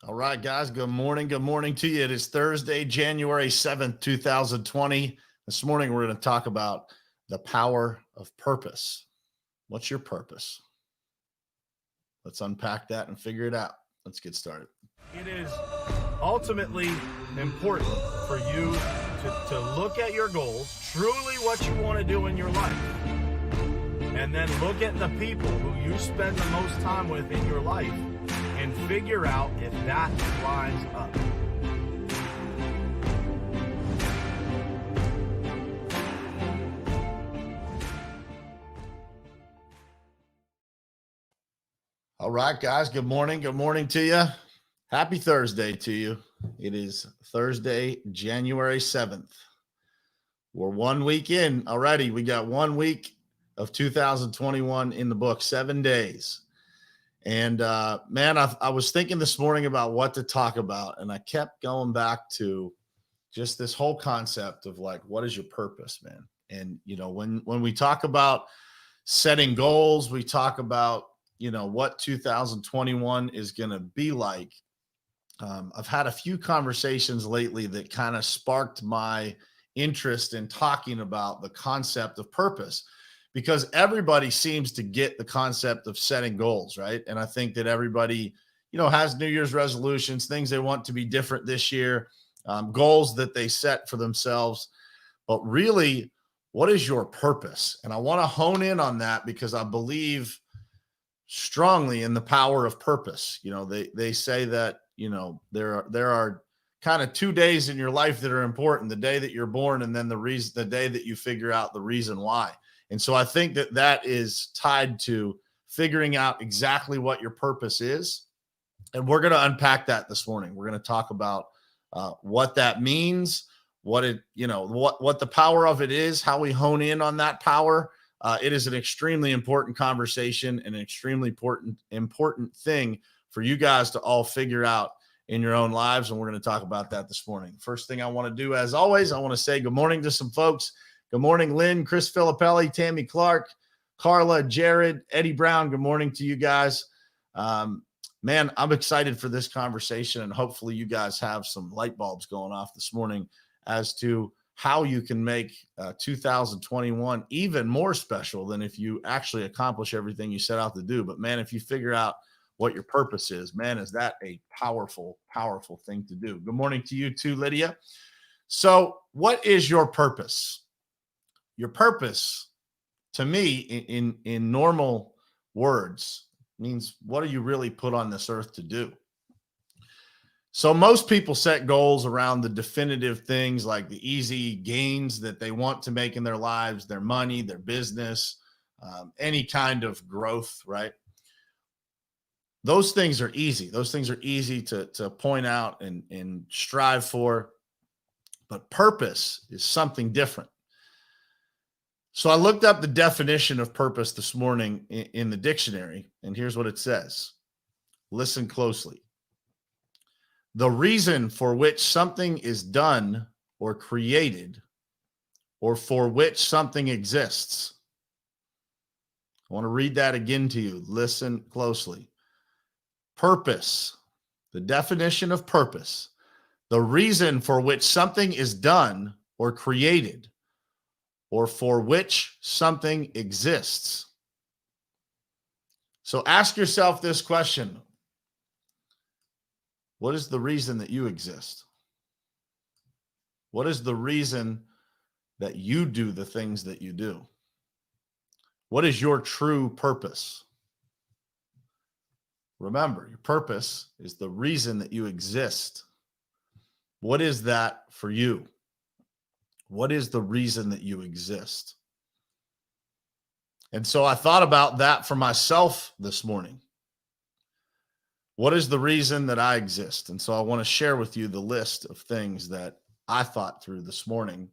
All right, guys. Good morning. Good morning to you. It is Thursday, January 7th, 2020. This morning, we're going to talk about the power of purpose. What's your purpose? Let's unpack that and figure it out. Let's get started. It is ultimately important for you to look at your goals, truly what you want to do in your life, and then look at the people who you spend the most time with in your life and figure out if that lines up. All right, guys. Good morning. Good morning to you. Happy Thursday to you. It is Thursday, January 7th. We're 1 week in already. We got 1 week of 2021 in the book, 7 days. And man, I was thinking this morning about what to talk about, and I kept going back to just this whole concept of like, what is your purpose, man? And when we talk about setting goals, we talk about what 2021 is going to be like. I've had a few conversations lately that kind of sparked my interest in talking about the concept of purpose, because everybody seems to get the concept of setting goals, right? And I think that everybody, has New Year's resolutions, things they want to be different this year, goals that they set for themselves. But really, what is your purpose? And I want to hone in on that because I believe strongly in the power of purpose. They say that, there are kind of 2 days in your life that are important: the day that you're born, and then the day that you figure out the reason why. And so I think that is tied to figuring out exactly what your purpose is. And we're going to unpack that this morning. We're going to talk about what that means, what the power of it is, how we hone in on that power. It is an extremely important conversation and an extremely important thing for you guys to all figure out in your own lives. And we're going to talk about that this morning. First thing I want to do, as always, I want to say good morning to some folks. Good morning, Lynn, Chris Filippelli, Tammy Clark, Carla, Jared, Eddie Brown. Good morning to you guys. Man, I'm excited for this conversation, and hopefully you guys have some light bulbs going off this morning as to how you can make 2021 even more special than if you actually accomplish everything you set out to do. But man, if you figure out what your purpose is, man, is that a powerful, powerful thing to do. Good morning to you too, Lydia. So what is your purpose? Your purpose, to me, in normal words, means what are you really put on this earth to do? So most people set goals around the definitive things, like the easy gains that they want to make in their lives, their money, their business, any kind of growth, right? Those things are easy. Those things are easy to point out and strive for. But purpose is something different. So I looked up the definition of purpose this morning in the dictionary, and here's what it says. Listen closely. The reason for which something is done or created, or for which something exists. I want to read that again to you. Listen closely. Purpose, the definition of purpose, the reason for which something is done or created, or for which something exists. So ask yourself this question. What is the reason that you exist? What is the reason that you do the things that you do? What is your true purpose? Remember, your purpose is the reason that you exist. What is that for you? What is the reason that you exist? And so I thought about that for myself this morning. What is the reason that I exist? And so I want to share with you the list of things that I thought through this morning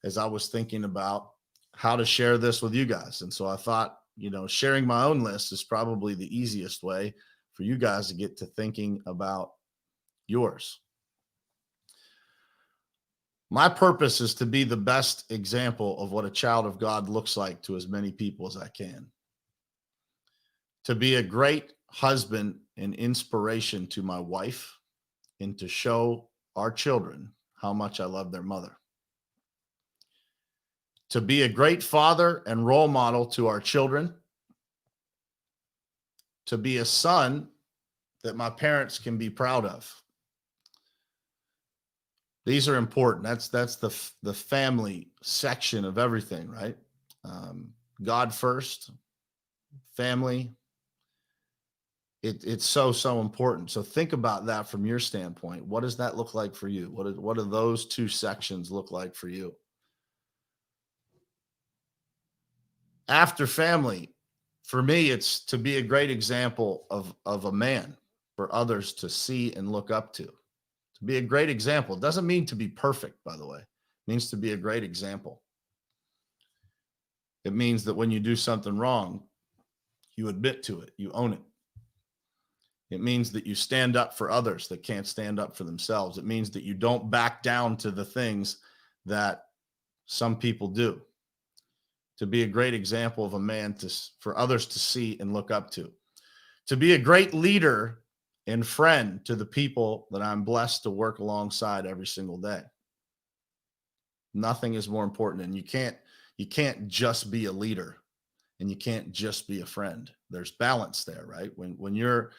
as I was thinking about how to share this with you guys. And so I thought, sharing my own list is probably the easiest way for you guys to get to thinking about yours. My purpose is to be the best example of what a child of God looks like to as many people as I can. To be a great husband an inspiration to my wife and to show our children how much I love their mother. To be a great father and role model to our children. To be a son that my parents can be proud of. These are important. That's the family section of everything, right? God first, family. It's so important. So think about that from your standpoint. What does that look like for you? What do those two sections look like for you? After family, for me, it's to be a great example of a man for others to see and look up to. To be a great example. It doesn't mean to be perfect, by the way. It means to be a great example. It means that when you do something wrong, you admit to it, you own it. It means that you stand up for others that can't stand up for themselves. It means that you don't back down to the things that some people do. To be a great example of a man for others to see and look up to. To be a great leader and friend to the people that I'm blessed to work alongside every single day. Nothing is more important. And you can't just be a leader and you can't just be a friend. There's balance there, right? When you're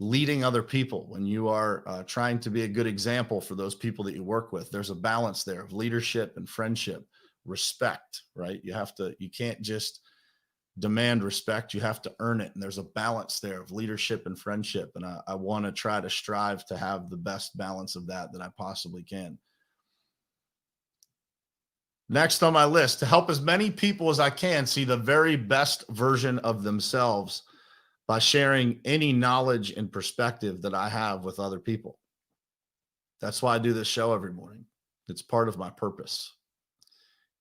leading other people, when you are trying to be a good example for those people that you work with, there's a balance there of leadership and friendship, respect, right? You can't just demand respect, you have to earn it. And there's a balance there of leadership and friendship. And I want to try to strive to have the best balance of that I possibly can. Next on my list, to help as many people as I can see the very best version of themselves by sharing any knowledge and perspective that I have with other people. That's why I do this show every morning. It's part of my purpose,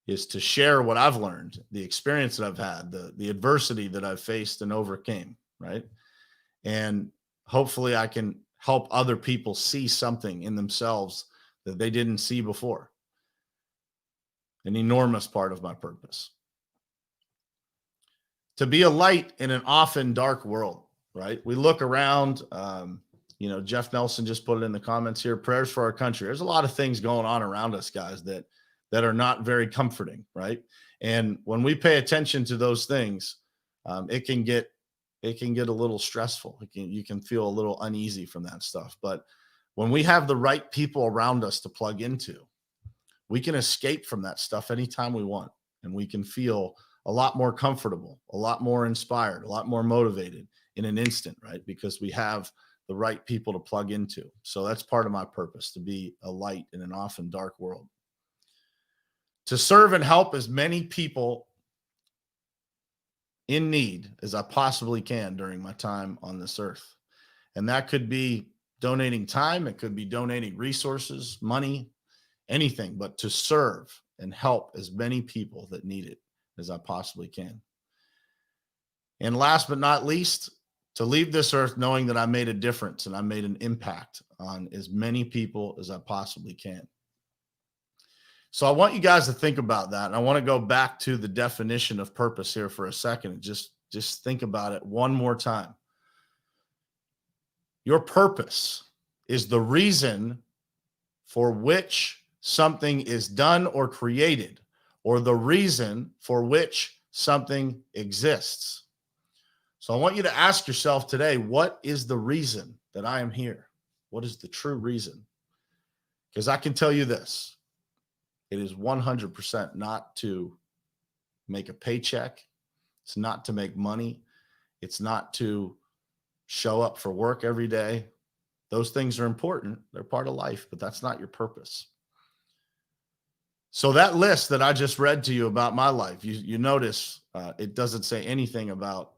is to share what I've learned, the experience that I've had, the adversity that I've faced and overcame, right? And hopefully I can help other people see something in themselves that they didn't see before. An enormous part of my purpose. To be a light in an often dark world, right? We look around, Jeff Nelson just put it in the comments here, prayers for our country. There's a lot of things going on around us, guys, that are not very comforting, right? And when we pay attention to those things, it can get a little stressful. You can feel a little uneasy from that stuff. But when we have the right people around us to plug into, we can escape from that stuff anytime we want. And we can feel a lot more comfortable, a lot more inspired, a lot more motivated in an instant, right? Because we have the right people to plug into. So that's part of my purpose, to be a light in an often dark world. To serve and help as many people in need as I possibly can during my time on this earth. And that could be donating time. It could be donating resources, money, anything, but to serve and help as many people that need it as I possibly can. And last but not least, to leave this earth knowing that I made a difference and I made an impact on as many people as I possibly can. So I want you guys to think about that. And I want to go back to the definition of purpose here for a second and just think about it one more time. Your purpose is the reason for which something is done or created, or the reason for which something exists. So I want you to ask yourself today, what is the reason that I am here? What is the true reason? Because I can tell you this. It is 100% not to make a paycheck. It's not to make money. It's not to show up for work every day. Those things are important. They're part of life, but that's not your purpose. So that list that I just read to you about my life, you notice it doesn't say anything about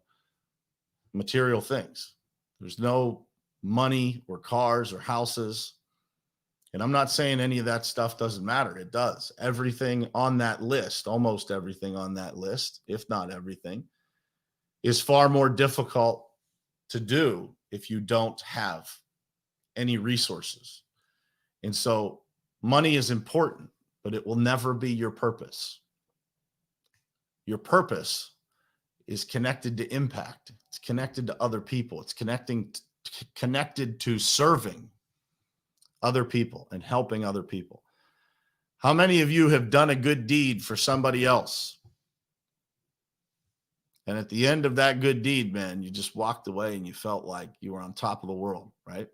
material things. There's no money or cars or houses. And I'm not saying any of that stuff doesn't matter. It does. Everything on that list, almost everything on that list, if not everything, is far more difficult to do if you don't have any resources. And so money is important, but it will never be your purpose. Your purpose is connected to impact. It's connected to other people. It's connected to serving other people and helping other people. How many of you have done a good deed for somebody else? And at the end of that good deed, man, you just walked away and you felt like you were on top of the world, right?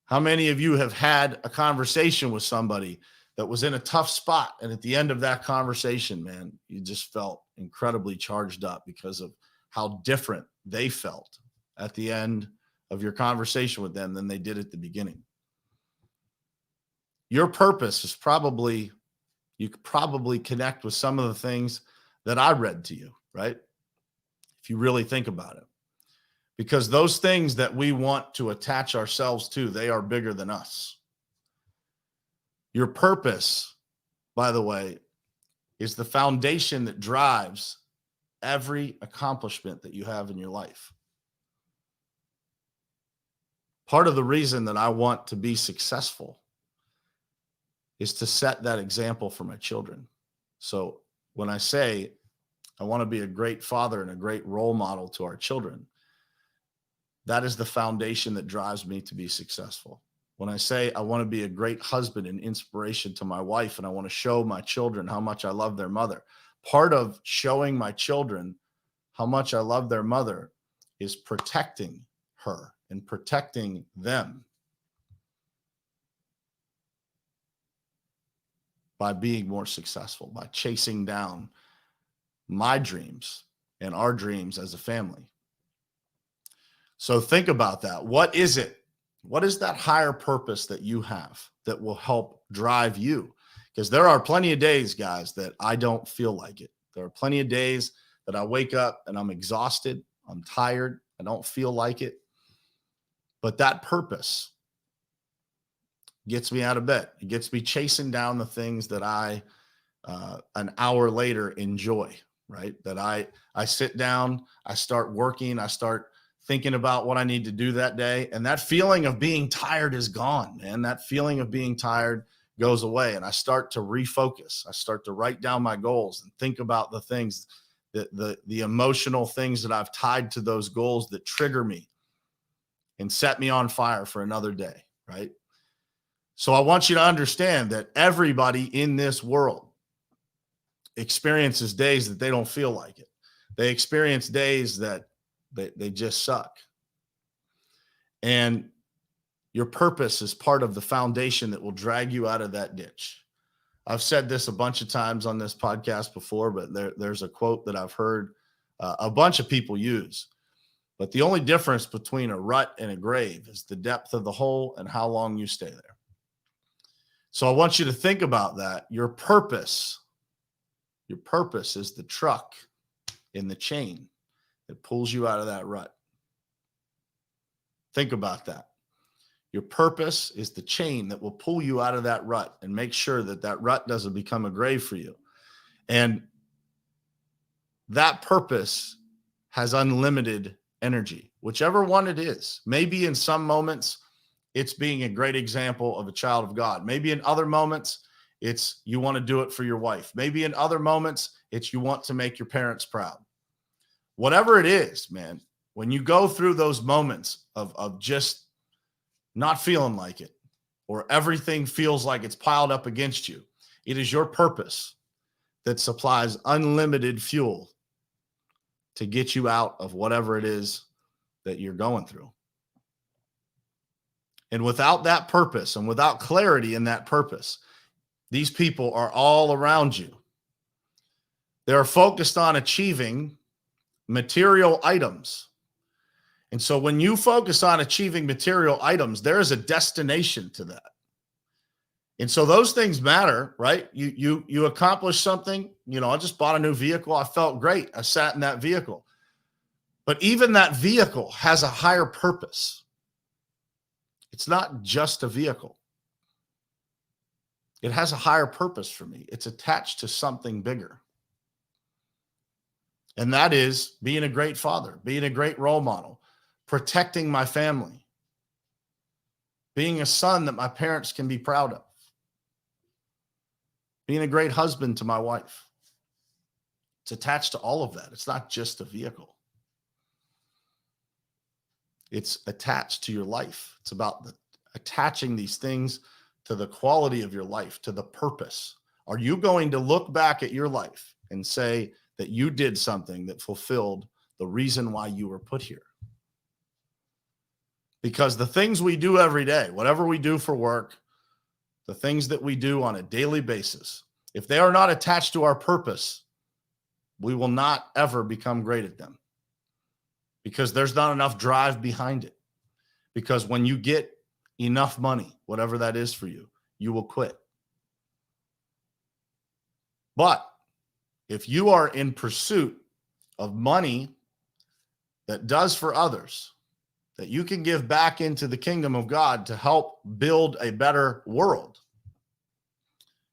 How many of you have had a conversation with somebody that was in a tough spot, and at the end of that conversation, man, you just felt incredibly charged up because of how different they felt at the end of your conversation with them than they did at the beginning? Your purpose is probably, you could probably connect with some of the things that I read to you, right? If you really think about it. Because those things that we want to attach ourselves to, they are bigger than us. Your purpose, by the way, is the foundation that drives every accomplishment that you have in your life. Part of the reason that I want to be successful is to set that example for my children. So when I say I want to be a great father and a great role model to our children, that is the foundation that drives me to be successful. When I say I want to be a great husband and inspiration to my wife, and I want to show my children how much I love their mother, part of showing my children how much I love their mother is protecting her and protecting them by being more successful, by chasing down my dreams and our dreams as a family. So think about that. What is it? What is that higher purpose that you have that will help drive you? Because there are plenty of days, guys, that I don't feel like it. There are plenty of days that I wake up and I'm exhausted, I'm tired, I don't feel like it. But that purpose gets me out of bed. It gets me chasing down the things that I, an hour later, enjoy, right? That I sit down, I start working, I start thinking about what I need to do that day. And that feeling of being tired is gone, man. That feeling of being tired goes away. And I start to refocus. I start to write down my goals and think about the things, the emotional things that I've tied to those goals that trigger me and set me on fire for another day, right? So I want you to understand that everybody in this world experiences days that they don't feel like it. They experience days that they just suck. And your purpose is part of the foundation that will drag you out of that ditch. I've said this a bunch of times on this podcast before, but there's a quote that I've heard a bunch of people use. But the only difference between a rut and a grave is the depth of the hole and how long you stay there. So I want you to think about that. Your purpose is the truck in the chain that pulls you out of that rut. Think about that. Your purpose is the chain that will pull you out of that rut and make sure that that rut doesn't become a grave for you. And that purpose has unlimited energy, whichever one it is. Maybe in some moments, it's being a great example of a child of God. Maybe in other moments, it's you want to do it for your wife. Maybe in other moments, it's you want to make your parents proud. Whatever it is, man, when you go through those moments of just not feeling like it, or everything feels like it's piled up against you, it is your purpose that supplies unlimited fuel to get you out of whatever it is that you're going through. And without that purpose and without clarity in that purpose, these people are all around you. They're focused on achieving material items. And so when you focus on achieving material items, there is a destination to that. And so those things matter, right? You accomplish something. You know, I just bought a new vehicle. I felt great. I sat in that vehicle. But even that vehicle has a higher purpose. It's not just a vehicle. It has a higher purpose for me. It's attached to something bigger. And that is being a great father, being a great role model, protecting my family, being a son that my parents can be proud of, being a great husband to my wife. It's attached to all of that. It's not just a vehicle. It's attached to your life. It's about attaching these things to the quality of your life, to the purpose. Are you going to look back at your life and say that you did something that fulfilled the reason why you were put here? Because the things we do every day, whatever we do for work, the things that we do on a daily basis, if they are not attached to our purpose, we will not ever become great at them, because there's not enough drive behind it. Because when you get enough money, whatever that is for you, you will quit. But if you are in pursuit of money that does for others, that you can give back into the kingdom of God to help build a better world,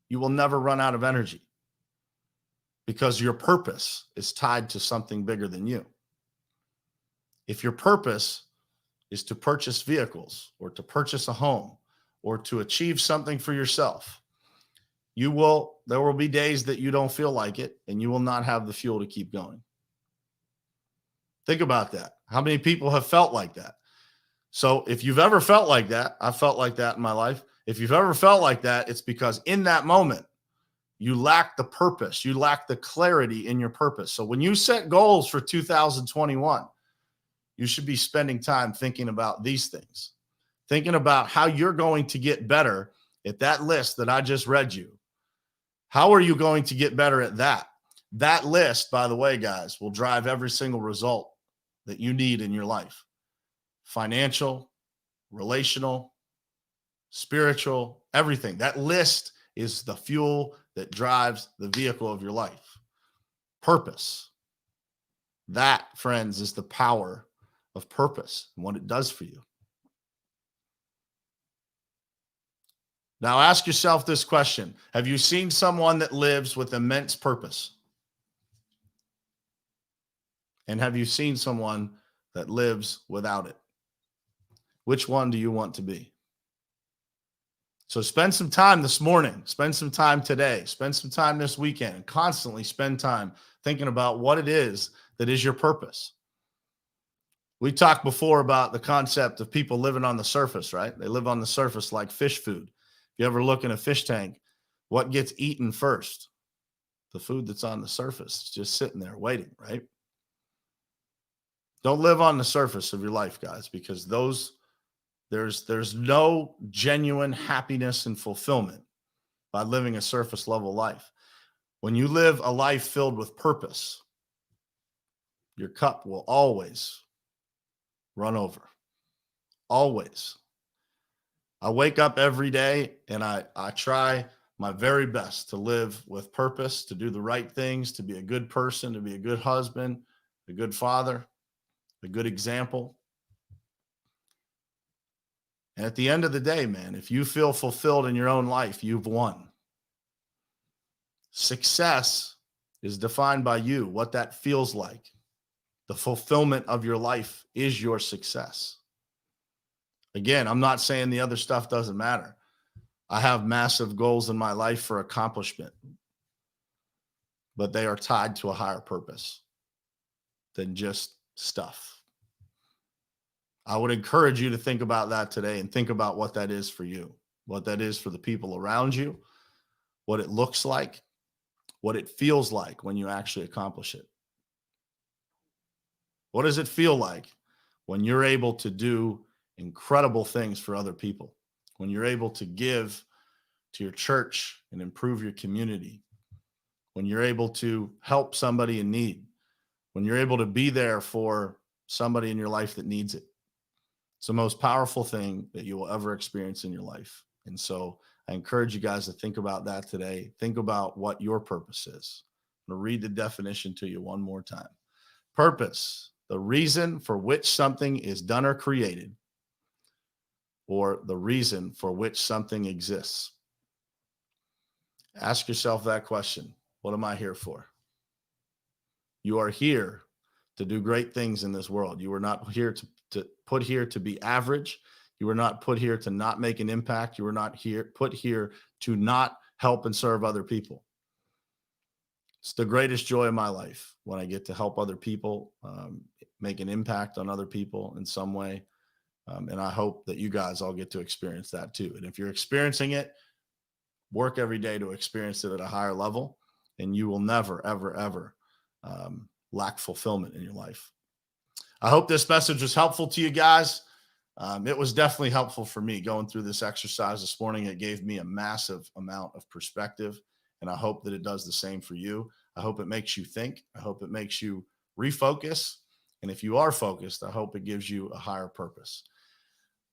you will never run out of energy, because your purpose is tied to something bigger than you. If your purpose is to purchase vehicles or to purchase a home or to achieve something for yourself, there will be days that you don't feel like it, and you will not have the fuel to keep going. Think about that. How many people have felt like that? So if you've ever felt like that, I felt like that in my life. If you've ever felt like that, it's because in that moment, you lack the purpose. You lack the clarity in your purpose. So when you set goals for 2021, you should be spending time thinking about these things, thinking about how you're going to get better at that list that I just read you. How are you going to get better at that? That list, by the way, guys, will drive every single result that you need in your life. Financial, relational, spiritual, everything. That list is the fuel that drives the vehicle of your life. Purpose. That, friends, is the power of purpose and what it does for you. Now ask yourself this question. Have you seen someone that lives with immense purpose? And have you seen someone that lives without it? Which one do you want to be? So spend some time this morning, spend some time today, spend some time this weekend, and constantly spend time thinking about what it is that is your purpose. We talked before about the concept of people living on the surface, right? They live on the surface like fish food. If you ever look in a fish tank, what gets eaten first? The food that's on the surface, just sitting there waiting, right? Don't live on the surface of your life, guys, because there's no genuine happiness and fulfillment by living a surface level life. When you live a life filled with purpose, your cup will always run over. Always. I wake up every day and I try my very best to live with purpose, to do the right things, to be a good person, to be a good husband, a good father, a good example. And at the end of the day, man, if you feel fulfilled in your own life, you've won. Success is defined by you, what that feels like. The fulfillment of your life is your success. Again, I'm not saying the other stuff doesn't matter. I have massive goals in my life for accomplishment, but they are tied to a higher purpose than just stuff. I would encourage you to think about that today and think about what that is for you, what that is for the people around you, what it looks like, what it feels like when you actually accomplish it. What does it feel like when you're able to do incredible things for other people, when you're able to give to your church and improve your community, when you're able to help somebody in need, when you're able to be there for somebody in your life that needs it? It's the most powerful thing that you will ever experience in your life. And so I encourage you guys to think about that today. Think about what your purpose is. I'm going to read the definition to you one more time. Purpose, the reason for which something is done or created, or the reason for which something exists. Ask yourself that question. What am I here for? You are here to do great things in this world. You are not here to put here to be average. You were not put here to not make an impact. You were not put here to not help and serve other people. It's the greatest joy of my life when I get to help other people, make an impact on other people in some way. And I hope that you guys all get to experience that too. And if you're experiencing it, work every day to experience it at a higher level, and you will never, ever, ever lack fulfillment in your life. I hope this message was helpful to you guys. It was definitely helpful for me going through this exercise this morning. It gave me a massive amount of perspective, and I hope that it does the same for you. I hope it makes you think. I hope it makes you refocus. And if you are focused, I hope it gives you a higher purpose.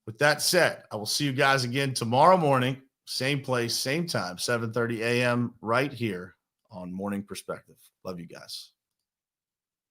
With that said, I will see you guys again tomorrow morning, same place, same time, 7:30 a.m. right here on Morning Perspective. Love you guys.